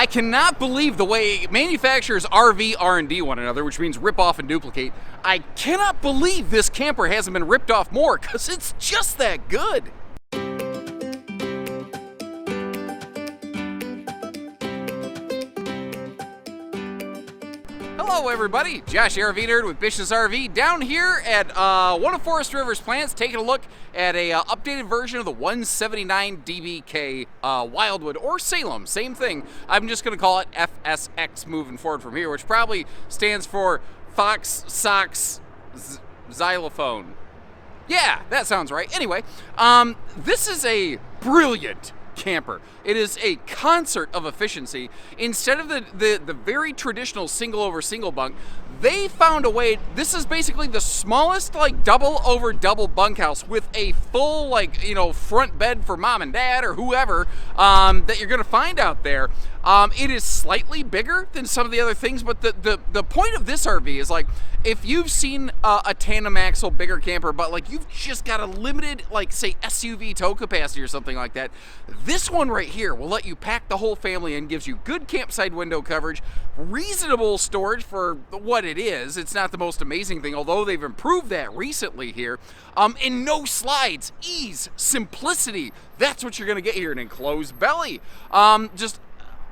I cannot believe the way manufacturers RV R&D one another, which means rip off and duplicate. I cannot believe this camper hasn't been ripped off more, because it's just that good. Hello everybody, Josh RV Nerd with Bish's RV down here at one of Forest River's plants, taking a look at a updated version of the 179DBK Wildwood, or Salem, same thing. I'm just going to call it FSX moving forward from here, which probably stands for Fox Sox Xylophone. Yeah, that sounds right. Anyway, this is a brilliant camper. It is a concert of efficiency. Instead of the very traditional single over single bunk, they found a way. This is basically the smallest like double over double bunkhouse with a full like, you know, front bed for mom and dad or whoever that you're gonna find out there. It is slightly bigger than some of the other things, but the point of this RV is like, if you've seen a tandem axle bigger camper, but like you've just got a limited, like say SUV tow capacity or something like that, this one right here will let you pack the whole family in, gives you good campsite window coverage, reasonable storage for what it is. It's not the most amazing thing, although they've improved that recently here. And no slides, ease, simplicity. That's what you're gonna get here, an enclosed belly. Just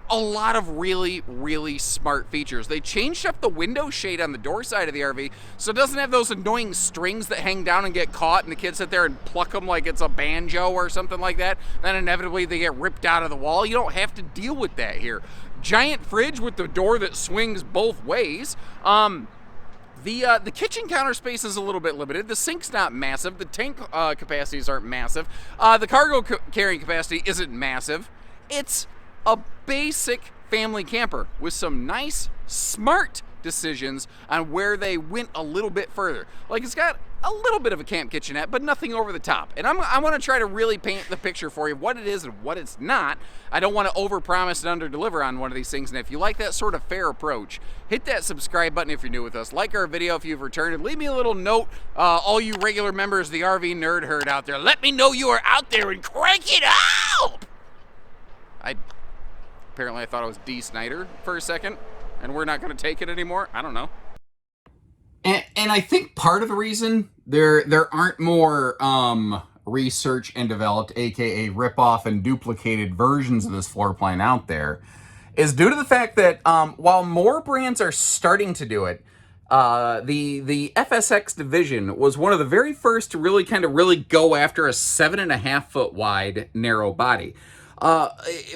a lot of really, really smart features. They changed up the window shade on the door side of the RV, so it doesn't have those annoying strings that hang down and get caught, and the kids sit there and pluck them like it's a banjo or something like that. Then inevitably they get ripped out of the wall. You don't have to deal with that here. Giant fridge with the door that swings both ways. The kitchen counter space is a little bit limited. The sink's not massive. The tank capacities aren't massive. The cargo carrying capacity isn't massive. It's a basic family camper with some nice, smart decisions on where they went a little bit further. Like, it's got a little bit of a camp kitchenette, but nothing over the top. And I want to try to really paint the picture for you, what it is and what it's not. I don't want to overpromise and underdeliver on one of these things. And if you like that sort of fair approach, hit that subscribe button if you're new with us. Like our video if you've returned, and leave me a little note. All you regular members of the RV Nerd Herd out there, let me know you are out there and crank it out! Apparently I thought it was D. Snyder for a second, and we're not going to take it anymore. I don't know. And I think part of the reason there aren't more research and developed, aka rip-off and duplicated versions of this floor plan out there, is due to the fact that while more brands are starting to do it, the FSX division was one of the very first to really go after a 7.5 foot wide narrow body.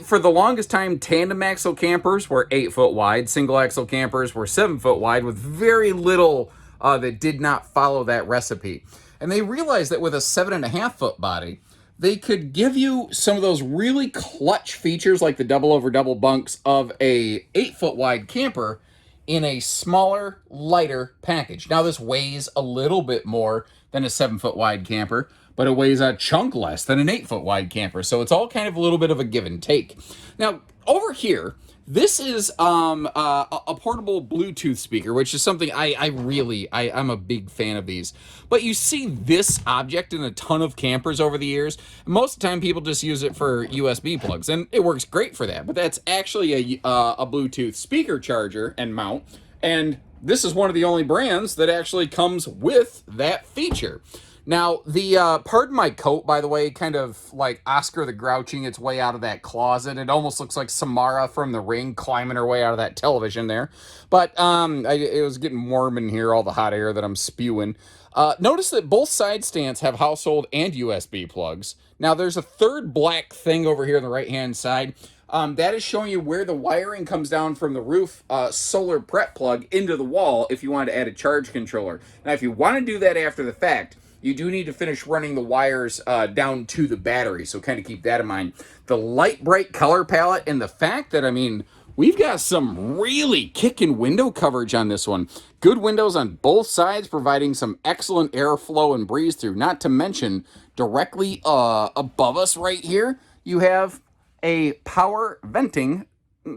For the longest time, tandem axle campers were 8 foot wide. Single axle campers were 7 foot wide, with very little that did not follow that recipe. And they realized that with a 7.5 foot body, they could give you some of those really clutch features like the double over double bunks of a 8 foot wide camper in a smaller, lighter package. Now, this weighs a little bit more than a 7 foot wide camper, but it weighs a chunk less than an 8 foot wide camper. So it's all kind of a little bit of a give and take. Now, over here, this is a portable Bluetooth speaker, which is something I'm a big fan of these. But you see this object in a ton of campers over the years. Most of the time, people just use it for USB plugs, and it works great for that. But that's actually a Bluetooth speaker charger and mount, and this is one of the only brands that actually comes with that feature. Now, the, pardon my coat, by the way, kind of like Oscar the Grouching its way out of that closet. It almost looks like Samara from The Ring climbing her way out of that television there. But it was getting warm in here, all the hot air that I'm spewing. Notice that both side stands have household and USB plugs. Now, there's a third black thing over here on the right-hand side. That is showing you where the wiring comes down from the roof solar prep plug into the wall if you want to add a charge controller. Now, if you want to do that after the fact, you do need to finish running the wires down to the battery, so kind of keep that in mind. The light, bright color palette and the fact that, I mean, we've got some really kicking window coverage on this one. Good windows on both sides, providing some excellent airflow and breeze through. Not to mention, directly above us right here, you have a power venting,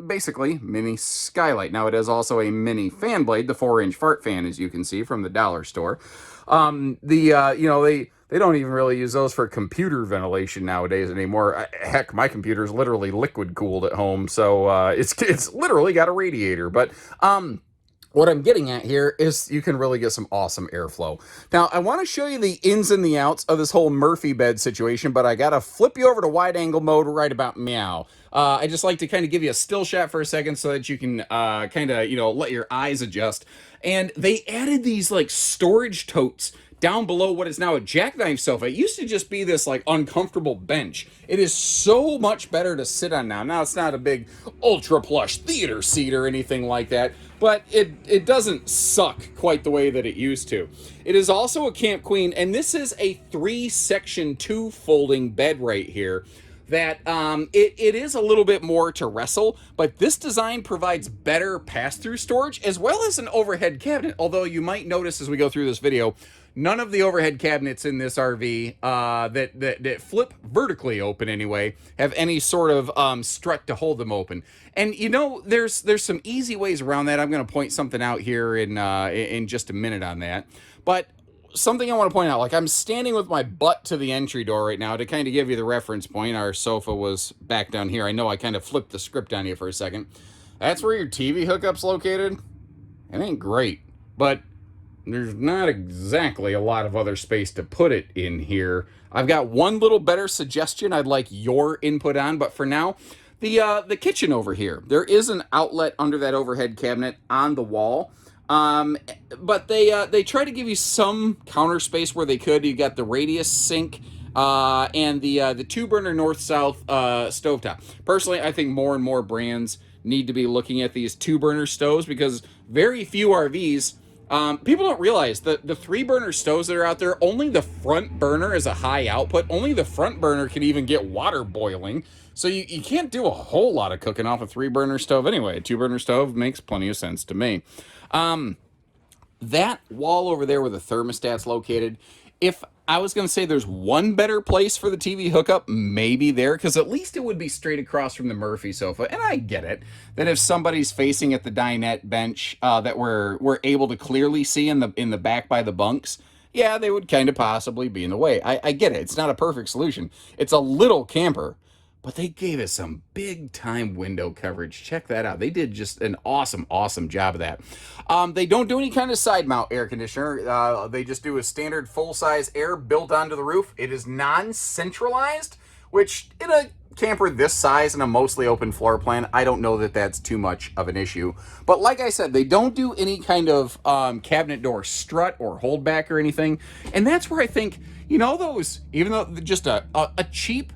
basically mini skylight. Now, it is also a mini fan blade, the 4-inch fart fan, as you can see from the dollar store. They don't even really use those for computer ventilation nowadays anymore. Heck, my computer is literally liquid cooled at home, so it's literally got a radiator. But what I'm getting at here is you can really get some awesome airflow. Now, I want to show you the ins and the outs of this whole Murphy bed situation, but I got to flip you over to wide angle mode right about meow. I just like to kind of give you a still shot for a second so that you can kind of, let your eyes adjust. And they added these like storage totes down below what is now a jackknife sofa. It used to just be this like uncomfortable bench. It is so much better to sit on now. Now it's not a big ultra plush theater seat or anything like that, but it doesn't suck quite the way that it used to. It is also a Camp Queen, and this is a 3-section 2-folding bed right here that it is a little bit more to wrestle, but this design provides better pass-through storage as well as an overhead cabinet. Although you might notice as we go through this video, none of the overhead cabinets in this RV that flip vertically open anyway have any sort of strut to hold them open. And there's some easy ways around that. I'm going to point something out here in just a minute on that. But something I want to point out, like I'm standing with my butt to the entry door right now to kind of give you the reference point. Our sofa was back down here. I know I kind of flipped the script on you for a second. That's where your TV hookup's located. It ain't great, but there's not exactly a lot of other space to put it in here. I've got one little better suggestion I'd like your input on, but for now, the kitchen over here. There is an outlet under that overhead cabinet on the wall. But they try to give you some counter space where they could. You got the radius sink and the 2-burner north-south stovetop. Personally, I think more and more brands need to be looking at these 2-burner stoves because very few RVs. People don't realize that the 3-burner stoves that are out there, only the front burner is a high output. Only the front burner can even get water boiling. So you can't do a whole lot of cooking off a 3-burner stove anyway. A 2-burner stove makes plenty of sense to me. That wall over there where the thermostat's located, if I was going to say there's one better place for the TV hookup, maybe there, because at least it would be straight across from the Murphy sofa. And I get it, that if somebody's facing at the dinette bench that we're able to clearly see in the back by the bunks, yeah, they would kind of possibly be in the way. I get it. It's not a perfect solution. It's a little camper. But they gave us some big-time window coverage. Check that out. They did just an awesome, awesome job of that. They don't do any kind of side-mount air conditioner. They just do a standard full-size air built onto the roof. It is non-centralized, which in a camper this size and a mostly open floor plan, I don't know that that's too much of an issue. But like I said, they don't do any kind of cabinet door strut or holdback or anything. And that's where I think, those, even though just a cheap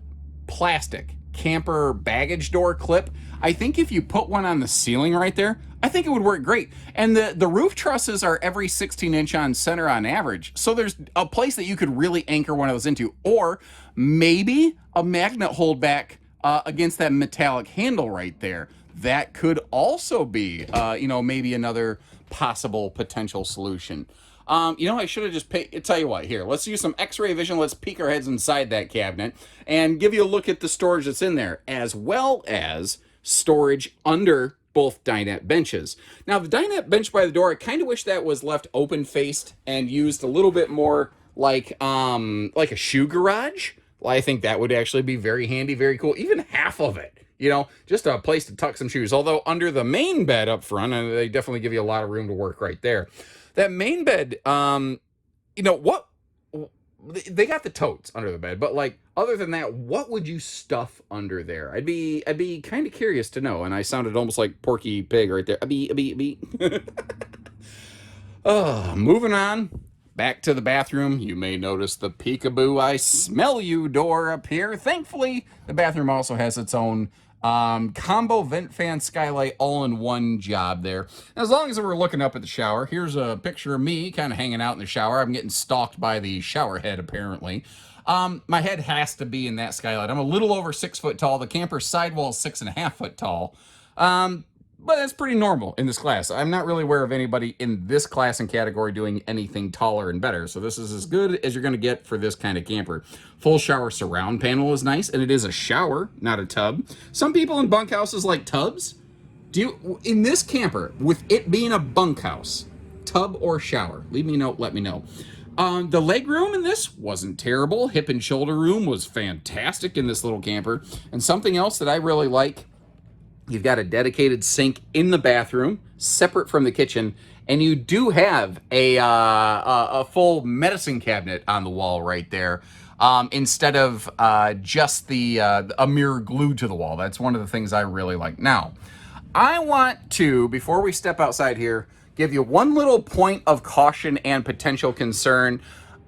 plastic camper baggage door clip, I think if you put one on the ceiling right there, I think it would work great. And the roof trusses are every 16-inch on center on average, so there's a place that you could really anchor one of those into, or maybe a magnet holdback against that metallic handle right there. That could also be maybe another possible potential solution. I should have just tell you what, here, let's use some x-ray vision. Let's peek our heads inside that cabinet and give you a look at the storage that's in there, as well as storage under both dinette benches. Now, the dinette bench by the door, I kind of wish that was left open-faced and used a little bit more like a shoe garage. Well, I think that would actually be very handy, very cool. Even half of it, just a place to tuck some shoes. Although under the main bed up front, they definitely give you a lot of room to work right there. That main bed, what they got the totes under the bed, but like other than that, what would you stuff under there? I'd be kind of curious to know. And I sounded almost like Porky Pig right there. Moving on back to the bathroom. You may notice the peekaboo I smell you door up here. Thankfully, the bathroom also has its own combo vent fan skylight all in one job there. As long as we're looking up at the shower, here's a picture of me kind of hanging out in the shower. I'm getting stalked by the shower head apparently. My head has to be in that skylight. I'm a little over 6 foot tall. The camper's sidewall is 6.5 foot tall. But that's pretty normal in this class. I'm not really aware of anybody in this class and category doing anything taller and better. So this is as good as you're going to get for this kind of camper. Full shower surround panel is nice, and it is a shower, not a tub. Some people in bunkhouses like tubs. In this camper, with it being a bunkhouse, tub or shower? Leave me a note, let me know. The leg room in this wasn't terrible. Hip and shoulder room was fantastic in this little camper. And something else that I really like, you've got a dedicated sink in the bathroom, separate from the kitchen, and you do have a full medicine cabinet on the wall right there, instead of just a mirror glued to the wall. That's one of the things I really like. Now, I want to, before we step outside here, give you one little point of caution and potential concern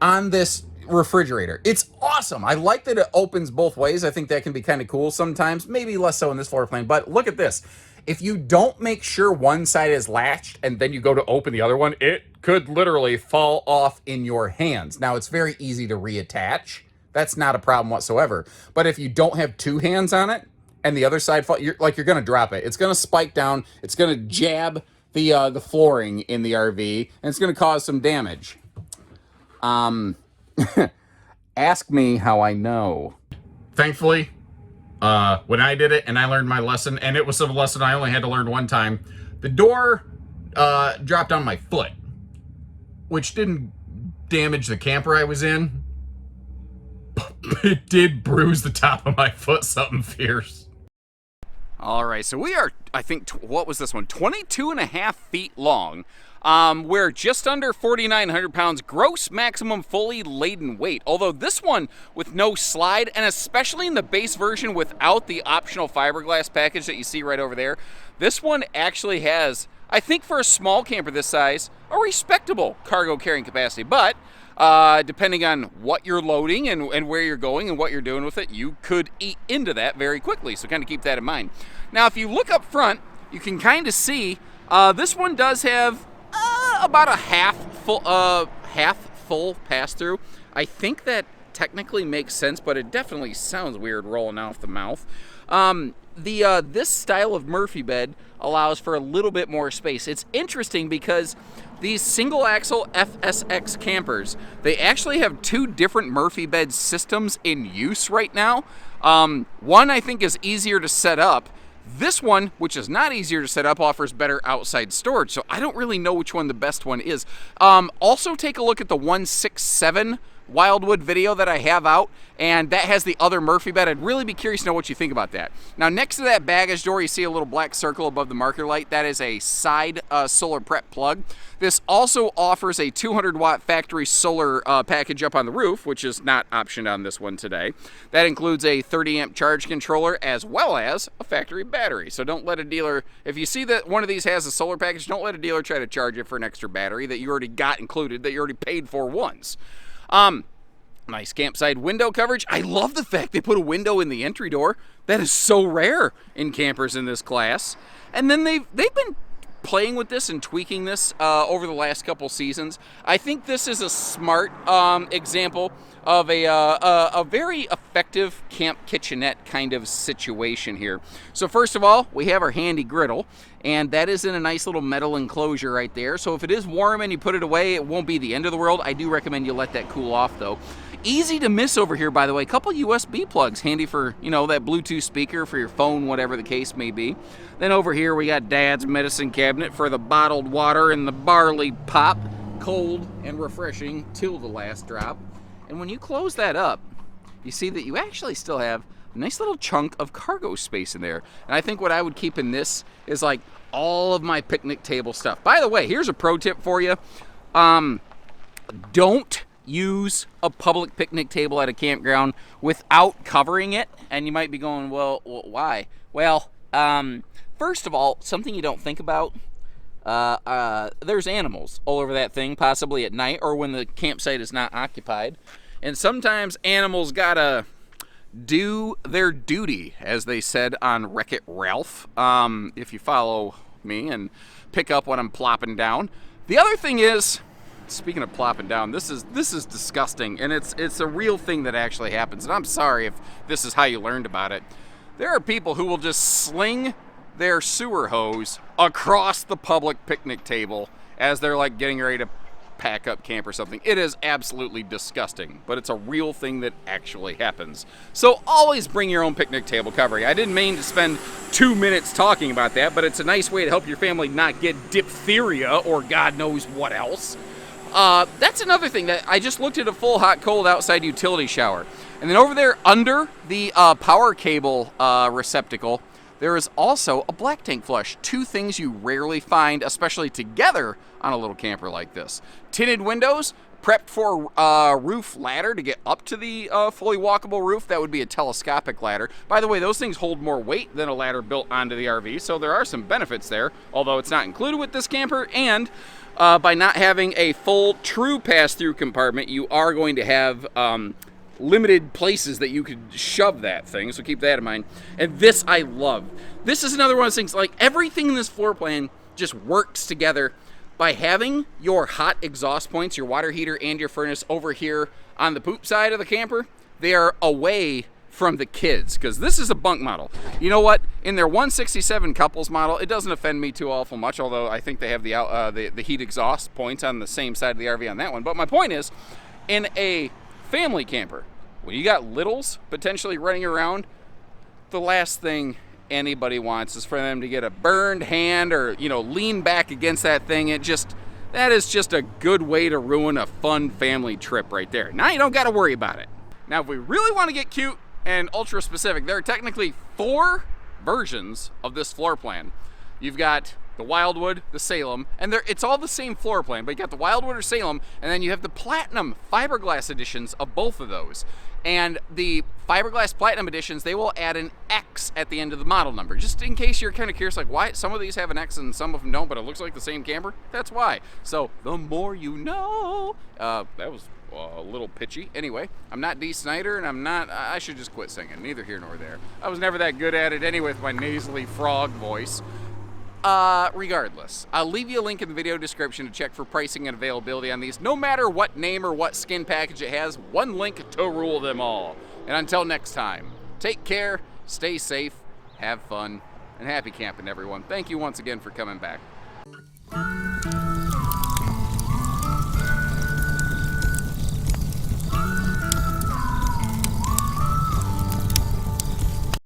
on this refrigerator. It's awesome. I like that it opens both ways. I think that can be kind of cool sometimes, maybe less so in this floor plan, but look at this. If you don't make sure one side is latched and then you go to open the other one, it could literally fall off in your hands. Now, it's very easy to reattach. That's not a problem whatsoever. But if you don't have two hands on it and the other side, you're going to drop it. It's going to spike down. It's going to jab the flooring in the RV, and it's going to cause some damage. Ask me how I know. Thankfully, when I did it and I learned my lesson, and it was a lesson I only had to learn one time, the door dropped on my foot, which didn't damage the camper I was in. It did bruise the top of my foot something fierce. All right, so we are, I think, what was this one? 22.5 feet long. We're just under 4,900 pounds gross maximum fully laden weight. Although this one with no slide, and especially in the base version without the optional fiberglass package that you see right over there, this one actually has, I think for a small camper this size, a respectable cargo carrying capacity. But depending on what you're loading and where you're going and what you're doing with it, you could eat into that very quickly. So kind of keep that in mind. Now, if you look up front, you can kind of see this one does have about a half full pass-through. I think that technically makes sense, but it definitely sounds weird rolling off the mouth. This style of Murphy bed allows for a little bit more space. It's interesting because these single axle FSX campers, they actually have two different Murphy bed systems in use right now. One I think is easier to set up. This one, which is not easier to set up, offers better outside storage. So I don't really know which one the best one is. Also take a look at the 167 Wildwood video that I have out, and that has the other Murphy bed. I'd really be curious to know what you think about that. Now, next to that baggage door, you see a little black circle above the marker light. That is a side solar prep plug. This also offers a 200-watt factory solar package up on the roof, which is not optioned on this one today. That includes a 30-amp charge controller as well as a factory battery. So don't let a dealer, if you see that one of these has a solar package, don't let a dealer try to charge it for an extra battery that you already got included, that you already paid for once. Nice campsite window coverage. I love the fact they put a window in the entry door. That is so rare in campers in this class. And then they've been playing with this and tweaking this over the last couple seasons. I think this is a smart example of a very effective camp kitchenette kind of situation here. So first of all, we have our handy griddle, and that is in a nice little metal enclosure right there. So if it is warm and you put it away, it won't be the end of the world. I do recommend you let that cool off though. Easy to miss over here, by the way. A couple USB plugs, handy for, you know, that Bluetooth speaker for your phone, whatever the case may be. Then over here we got Dad's medicine cabinet for the bottled water and the barley pop, cold and refreshing till the last drop. And when you close that up, you see that you actually still have a nice little chunk of cargo space in there. And I think what I would keep in this is like all of my picnic table stuff. By the way, here's a pro tip for you. Don't use a public picnic table at a campground without covering it. And you might be going, well, why? Well, first of all, something you don't think about, there's animals all over that thing, possibly at night or when the campsite is not occupied. And sometimes animals gotta do their duty, as they said on Wreck-It Ralph, if you follow me and pick up what I'm plopping down. The other thing is, speaking of plopping down, this is disgusting, and it's a real thing that actually happens. And I'm sorry if this is how you learned about it. There are people who will just sling their sewer hose across the public picnic table as they're like getting ready to pack up camp or something. It is absolutely disgusting, but it's a real thing that actually happens. So always bring your own picnic table covering. I didn't mean to spend 2 minutes talking about that, but it's a nice way to help your family not get diphtheria or God knows what else. That's another thing that I just looked at a full hot cold outside utility shower. And then over there under the power cable receptacle, there is also a black tank flush. Two things you rarely find, especially together on a little camper like this. Tinted windows, prepped for roof ladder to get up to the fully walkable roof. That would be a telescopic ladder. By the way, those things hold more weight than a ladder built onto the RV, so there are some benefits there, although it's not included with this camper. And by not having a full true pass-through compartment, you are going to have limited places that you could shove that thing, so keep that in mind. And this I love. This is another one of those things, like everything in this floor plan just works together by having your hot exhaust points, your water heater and your furnace over here on the poop side of the camper. They are away from the kids, because this is a bunk model. You know what? In their 167 couples model, it doesn't offend me too awful much, although I think they have the heat exhaust points on the same side of the RV on that one. But my point is, in a family camper, when you got littles potentially running around, the last thing anybody wants is for them to get a burned hand or, you know, lean back against that thing. That is just a good way to ruin a fun family trip right there. Now you don't got to worry about it. Now, if we really want to get cute and ultra specific, there are technically 4 versions of this floor plan. You've got the Wildwood, the Salem, and it's all the same floor plan, but you got the Wildwood or Salem, and then you have the Platinum fiberglass editions of both of those. And the fiberglass Platinum editions, they will add an X at the end of the model number, just in case you're kind of curious, like why some of these have an X and some of them don't, but it looks like the same camper. That's why. So the more you know. That was a little pitchy. Anyway, I'm not Dee Snider, and I should just quit singing. Neither here nor there. I was never that good at it anyway with my nasally frog voice. Regardless, I'll leave you a link in the video description to check for pricing and availability on these. No matter what name or what skin package it has, one link to rule them all. And until next time, take care, stay safe, have fun, and happy camping, everyone. Thank you once again for coming back.